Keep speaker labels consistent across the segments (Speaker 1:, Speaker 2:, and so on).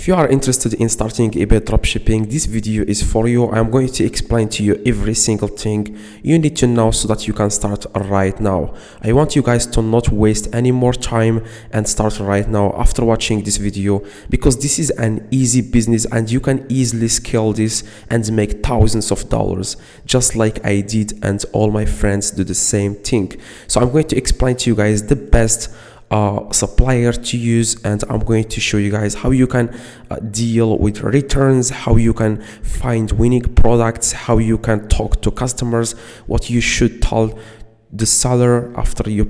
Speaker 1: If you are interested in starting eBay dropshipping, this video is for you. I'm going to explain to you every single thing you need to know so that you can start right now. I want you guys to not waste any more time and start right now after watching this video, because this is an easy business and you can easily scale this and make thousands of dollars, just like I did, and all my friends do the same thing. So I'm going to explain to you guys the best supplier to use, and I'm going to show you guys how you can deal with returns, how you can find winning products, how you can talk to customers, what you should tell the seller after you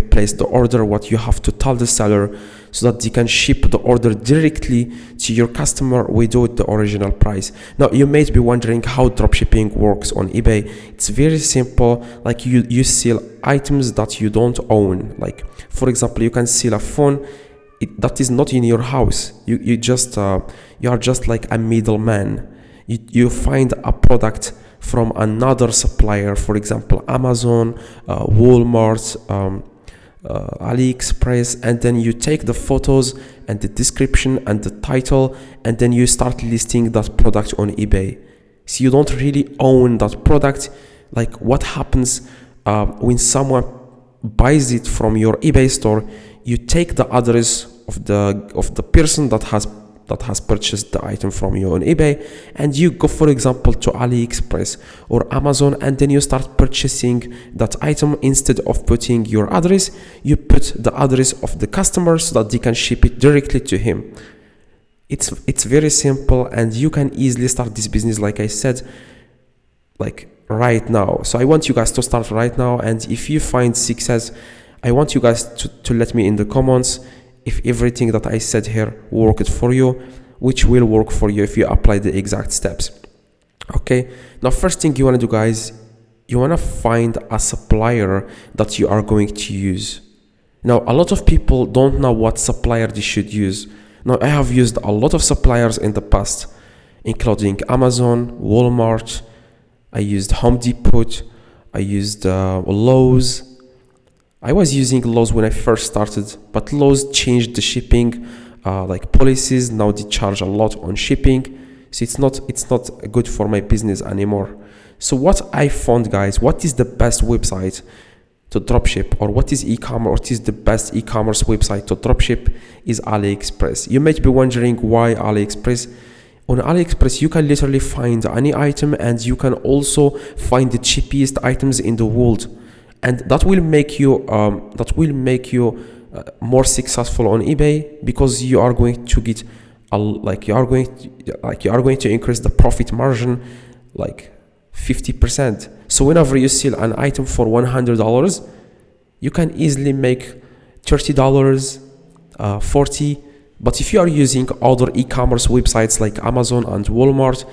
Speaker 1: place the order, what you have to tell the seller so that they can ship the order directly to your customer without the original price. Now you may be wondering how dropshipping works on eBay. It's very simple. Like you sell items that you don't own. Like for example, you can sell a phone that is not in your house. You are just like a middleman. You find a product from another supplier, for example Amazon, Walmart, AliExpress, and then you take the photos and the description and the title, and then you start listing that product on eBay. So you don't really own that product. Like what happens when someone buys it from your eBay store, you take the address of the person that has purchased the item from you on eBay, and you go, for example, to AliExpress or Amazon, and then you start purchasing that item. Instead of putting your address, you put the address of the customer so that they can ship it directly to him. It's very simple, and you can easily start this business, like I said, like right now. So I want you guys to start right now, and if you find success, I want you guys to let me in the comments if everything that I said here worked for you, which will work for you if you apply the exact steps. Okay, now first thing you want to do, guys, you want to find a supplier that you are going to use. Now a lot of people don't know what supplier they should use. Now I have used a lot of suppliers in the past, including Amazon, Walmart, I used Home Depot, I used Lowe's. I was using Lowe's when I first started, but Lowe's changed the shipping like policies. Now they charge a lot on shipping, so it's not good for my business anymore. So what I found, guys, what is the best website to dropship, or what is e-commerce, what is the best e-commerce website to dropship, is AliExpress. You might be wondering why AliExpress. On AliExpress you can literally find any item, and you can also find the cheapest items in the world. And that will make you more successful on eBay, because you are going to get you are going to increase the profit margin like 50%. So whenever you sell an item for $100, you can easily make $30, $40. But if you are using other e-commerce websites like Amazon and Walmart,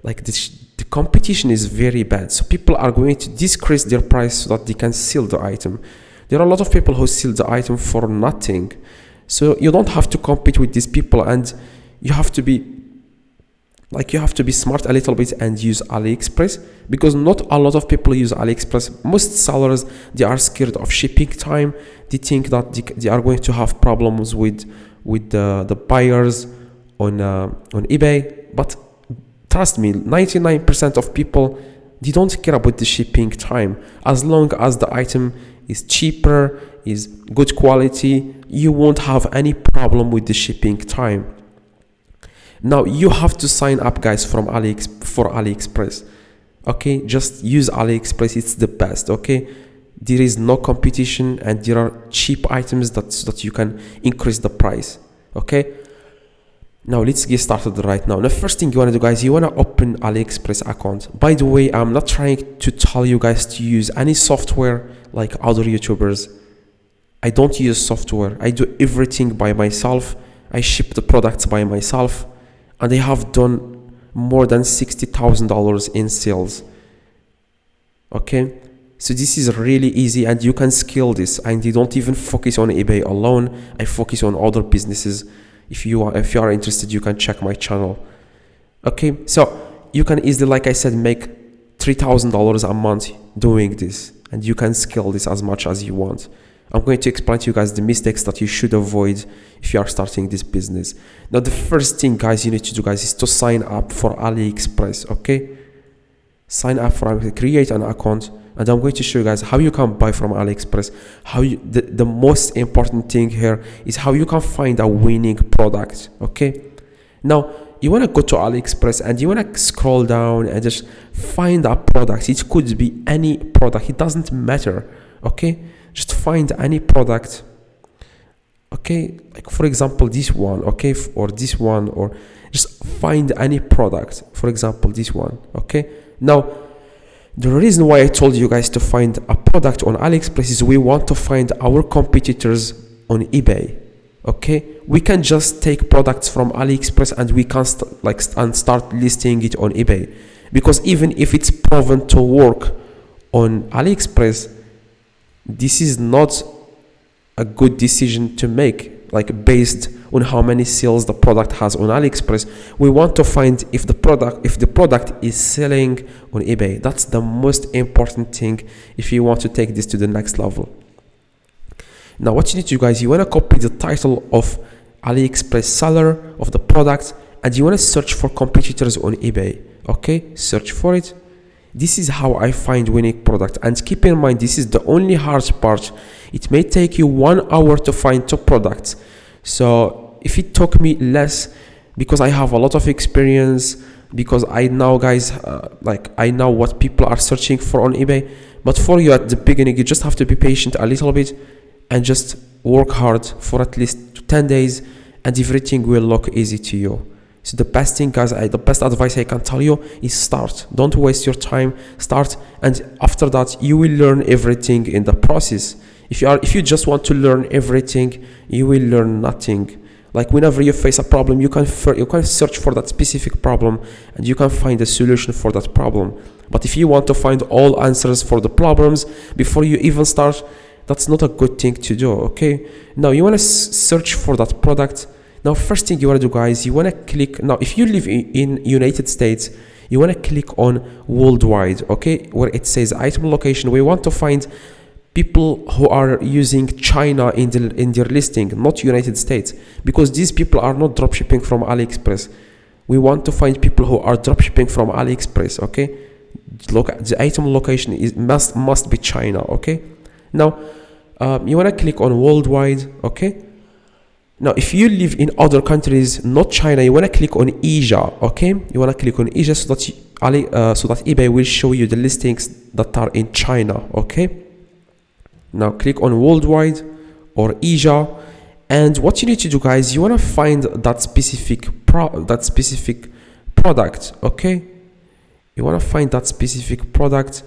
Speaker 1: like the competition is very bad, so people are going to decrease their price so that they can sell the item. There are a lot of people who sell the item for nothing, so you don't have to compete with these people, and you have to be smart a little bit and use AliExpress, because not a lot of people use AliExpress. Most sellers, they are scared of shipping time. They think that they are going to have problems with the buyers on eBay, but trust me, 99% of people, they don't care about the shipping time. As long as the item is cheaper, is good quality, you won't have any problem with the shipping time. Now you have to sign up, guys, for AliExpress. Okay, just use AliExpress, it's the best. Okay, there is no competition, and there are cheap items that you can increase the price. Okay, now let's get started right now. The first thing you want to do, guys, you want to open AliExpress account. By the way, I'm not trying to tell you guys to use any software like other YouTubers. I don't use software. I do everything by myself. I ship the products by myself, and I have done more than $60,000 in sales. Okay, so this is really easy, and you can scale this, and you don't even focus on eBay alone. I focus on other businesses. If you are interested, you can check my channel. Okay, so you can easily, like I said, make $3,000 a month doing this, and you can scale this as much as you want. I'm going to explain to you guys the mistakes that you should avoid if you are starting this business. Now, the first thing, guys, you need to do, guys, is to sign up for AliExpress, okay? Sign up for AliExpress, create an account, and I'm going to show you guys how you can buy from AliExpress. The most important thing here is how you can find a winning product, okay? Now, you want to go to AliExpress and you want to scroll down and just find a product. It could be any product, it doesn't matter, okay? Just find any product, okay? Like, for example, this one, okay? Or this one, or just find any product. For example, this one, okay? Now, the reason why I told you guys to find a product on AliExpress is we want to find our competitors on eBay, okay? We can just take products from AliExpress and we can start listing it on eBay, because even if it's proven to work on AliExpress, this is not a good decision to make, like based on how many sales the product has on AliExpress. We want to find if the product is selling on eBay. That's the most important thing if you want to take this to the next level. Now, what you need to do, guys, you want to copy the title of AliExpress seller of the product and you want to search for competitors on eBay, okay? Search for it. This is how I find winning product, and keep in mind, this is the only hard part. It may take you 1 hour to find two products. So if it took me less, because I have a lot of experience, because I know, guys, I know what people are searching for on eBay. But for you at the beginning, you just have to be patient a little bit and just work hard for at least 10 days and everything will look easy to you. So the best thing, guys, the best advice I can tell you is start. Don't waste your time. Start, and after that, you will learn everything in the process. If you just want to learn everything, you will learn nothing. Like, whenever you face a problem, you can search for that specific problem and you can find a solution for that problem. But if you want to find all answers for the problems before you even start, that's not a good thing to do, okay? Now, you want to search for that product. Now, first thing you want to do, guys, you want to click. Now, if you live in United States, you want to click on worldwide, okay, where it says item location. We want to find people who are using China in their listing, not United States, because these people are not dropshipping from AliExpress. We want to find people who are dropshipping from AliExpress, okay? Look, the item location must be China, okay? Now, you want to click on worldwide, okay? Now, if you live in other countries, not China, you want to click on Asia, okay? You want to click on Asia so that eBay will show you the listings that are in China, okay? Now, click on worldwide or Asia, and what you need to do, guys, you want to find that specific product, okay? You want to find that specific product,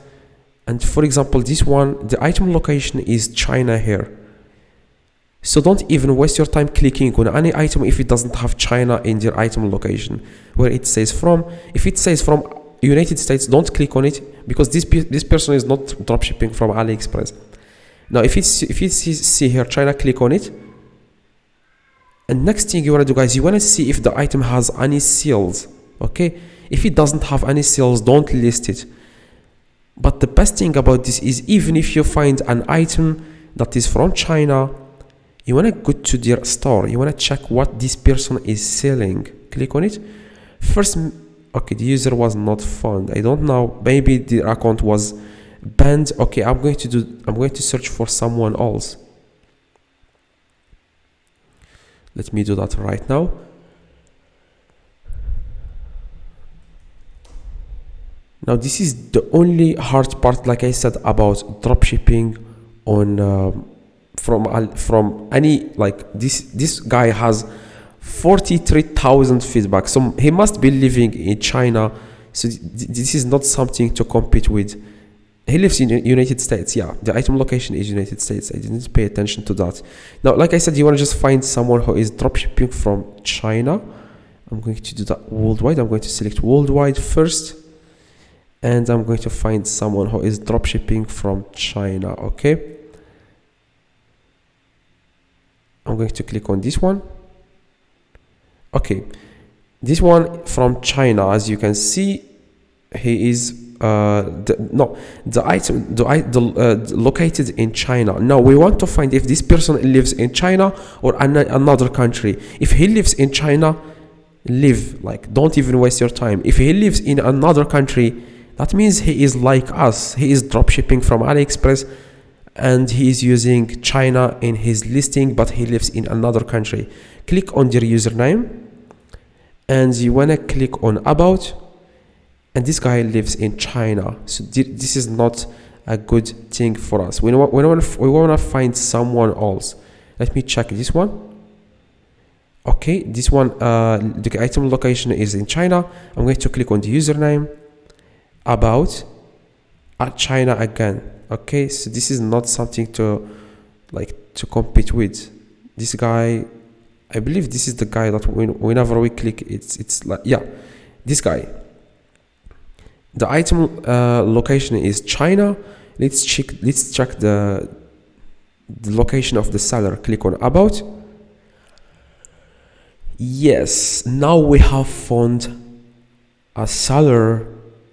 Speaker 1: and for example, this one, the item location is China here. So don't even waste your time clicking on any item if it doesn't have China in their item location where it says from. If it says from United States, don't click on it, because this person is not dropshipping from AliExpress. Now, if you see here China, click on it. And next thing you want to do, guys, you want to see if the item has any sales, okay? If it doesn't have any sales, don't list it. But the best thing about this is, even if you find an item that is from China, you want to go to their store. You want to check what this person is selling. Click on it. First, okay, the user was not found. I don't know. Maybe the account was banned. Okay, I'm going to search for someone else. Let me do that right now. Now, this is the only hard part, like I said, about dropshipping on from any, like, this guy has 43,000 feedback, so he must be living in China. So this is not something to compete with. He lives in United States. Yeah, the item location is United States. I didn't pay attention to that. Now, like I said, you want to just find someone who is dropshipping from China. I'm going to do that worldwide. I'm going to select worldwide first, and I'm going to find someone who is dropshipping from China, okay? I'm going to click on this one. Okay, this one from China, as you can see, he is located in China. Now we want to find if this person lives in China or another country. If he lives in China, don't even waste your time. If he lives in another country, that means he is like us. He is dropshipping from AliExpress and he is using China in his listing, but he lives in another country. Click on their username and you want to click on about, and this guy lives in China. So this is not a good thing for us. We want to find someone else. Let me check this one. Okay, this one, the item location is in China. I'm going to click on the username, about, at China again. Okay, so this is not something to compete with. This guy, I believe this is the guy that whenever we click, it's like, yeah, this guy. The item location is China. Let's check the location of the seller. Click on about. Yes, now we have found a seller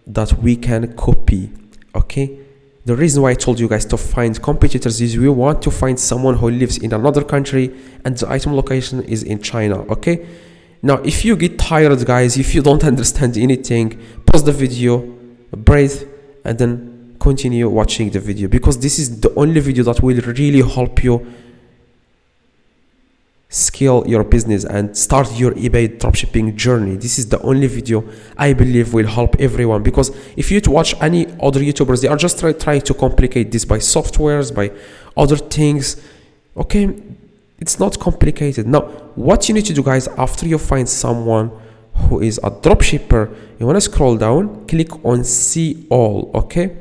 Speaker 1: that we can copy. Okay, the reason why I told you guys to find competitors is we want to find someone who lives in another country and the item location is in China. Okay, now if you get tired, guys, if you don't understand anything, pause the video, breathe, and then continue watching the video, because this is the only video that will really help you scale your business and start your eBay dropshipping journey. This is the only video I believe will help everyone, because if you watch any other YouTubers, they are just trying to complicate this by softwares, by other things. Okay, it's not complicated. Now what you need to do, guys, after you find someone who is a dropshipper, you want to scroll down, click on see all. Okay,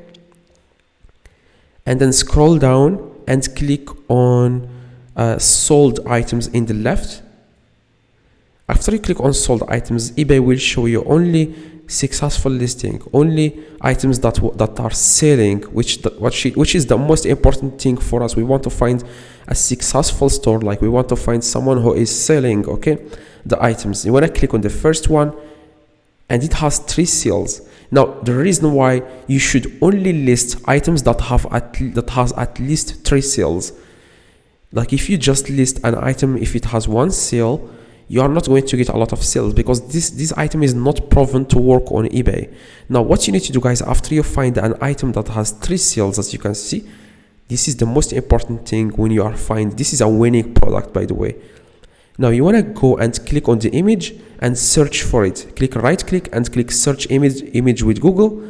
Speaker 1: and then scroll down and click on sold items in the left. After you click on sold items, eBay will show you only successful listing, only items that are selling, which is the most important thing for us. We want to find a successful store, we want to find someone who is selling, okay, the items. You want to click on the first one, and it has 3 sales. Now the reason why you should only list items that has at least 3 sales. If you just list an item, if it has 1 sale, you are not going to get a lot of sales, because this item is not proven to work on eBay. Now what you need to do, guys, after you find an item that has 3 sales, as you can see, this is the most important thing when you are this is a winning product, by the way. Now you want to go and click on the image and search for it. Right click and click search image with Google.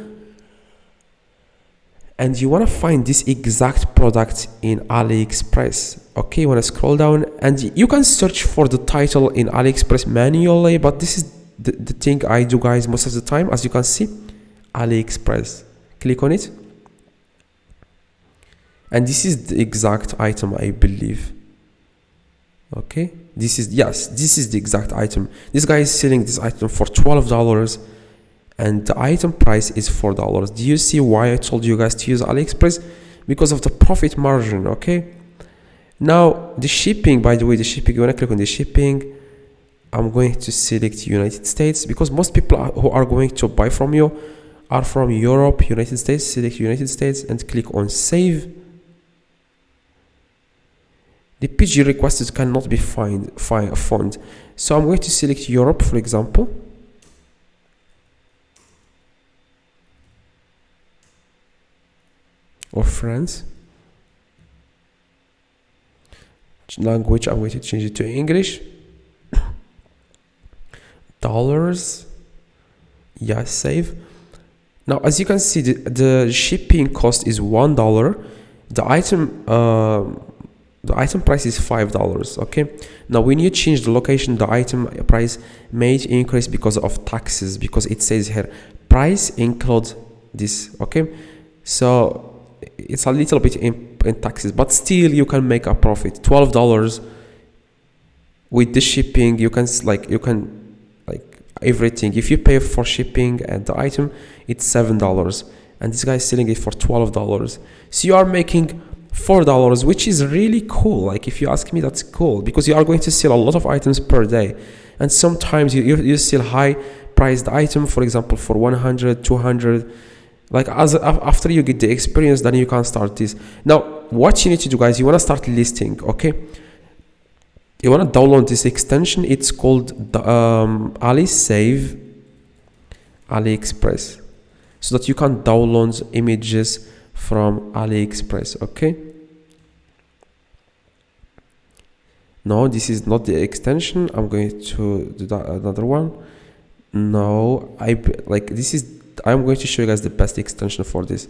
Speaker 1: And you want to find this exact product in AliExpress. Okay, you want to scroll down and you can search for the title in AliExpress manually, but this is the thing I do, guys, most of the time. As you can see, AliExpress. Click on it. And this is the exact item, I believe. Okay, this is the exact item. This guy is selling this item for $12. And the item price is $4. Do you see why I told you guys to use AliExpress? Because of the profit margin. Okay, now the shipping, by the way, you want to click on the shipping. I'm going to select United States, because most people who are going to buy from you are from Europe, United States. Select United States and click on save. The PG requested cannot be found, so I'm going to select Europe, for example. Or France. Language, I'm going to change it to English. Dollars. Yeah, save. Now as you can see, the shipping cost is $1. The item price is $5. Okay, now when you change the location, the item price may increase because of taxes, because it says here price includes this. Okay, so it's a little bit in taxes, but still you can make a profit. $12 with the shipping. You can everything. If you pay for shipping and the item, it's $7, and this guy is selling it for $12. So you are making $4, which is really cool. If you ask me, that's cool, because you are going to sell a lot of items per day, and sometimes you sell high priced item, for example, for 100, 200. Like after you get the experience, then you can start this. Now what you need to do, guys, you want to start listing. Okay, you want to download this extension. It's called the AliSave AliExpress, so that you can download images from AliExpress. Okay, no, this is not the extension. I'm going to do that another one. No, I'm going to show you guys the best extension for this.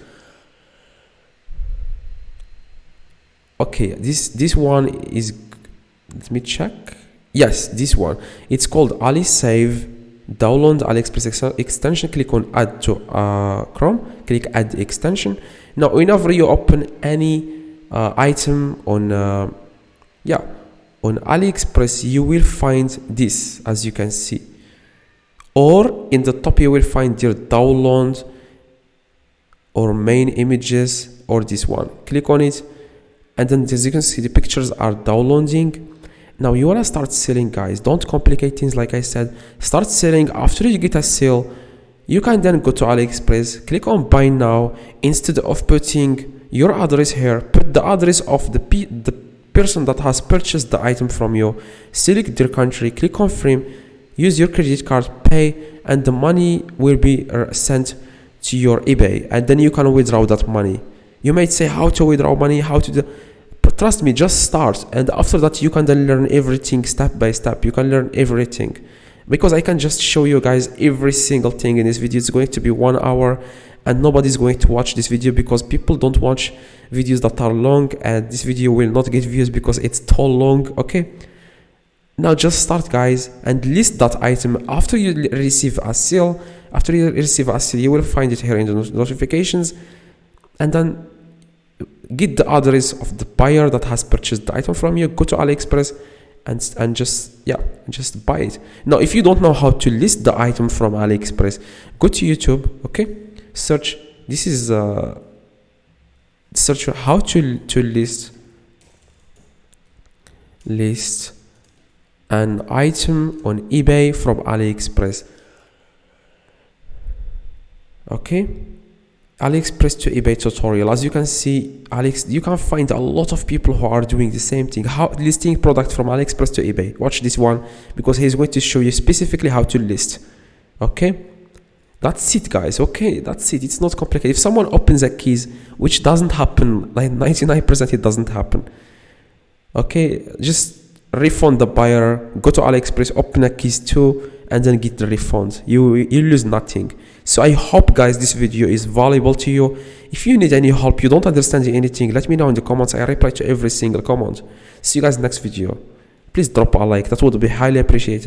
Speaker 1: Okay, this one is, let me check. Yes, this one. It's called AliSave. Download AliExpress extension. Click on Add to Chrome. Click Add extension. Now, whenever you open any item on on AliExpress, you will find this, as you can see. Or in the top you will find your download or main images, or this one. Click on it, and then as you can see the pictures are downloading. Now you want to start selling, guys. Don't complicate things. Like I said, start selling. After you get a sale, you can then go to AliExpress, click on buy now. Instead of putting your address here, put the address of the person that has purchased the item from you. Select their country, click confirm, use your credit card, pay, and the money will be sent to your eBay, and then you can withdraw that money. You might say, how to withdraw money, how to do, but trust me, just start, and after that you can then learn everything step by step. You can learn everything, because I can just show you guys every single thing in this video. It's going to be 1 hour, and nobody's going to watch this video because people don't watch videos that are long, and this video will not get views because it's too long. Okay, now just start, guys, and list that item. After you receive a sale, you will find it here in the notifications, and then get the address of the buyer that has purchased the item from you. Go to AliExpress and just buy it. Now if you don't know how to list the item from AliExpress, go to YouTube. Okay, search, this is search how to list an item on eBay from AliExpress. Okay, AliExpress to eBay tutorial. As you can see, you can find a lot of people who are doing the same thing, how listing product from AliExpress to eBay. Watch this one, because he's going to show you specifically how to list. Okay, that's it, guys. Okay, that's it. It's not complicated. If someone opens a keys, which doesn't happen, like 99% it doesn't happen. Okay, just refund the buyer, go to AliExpress, open a keys too, and then get the refund. You lose nothing. So I hope, guys, this video is valuable to you. If you need any help, you don't understand anything, let me know in the comments. I reply to every single comment. See you guys next video. Please drop a like, that would be highly appreciated.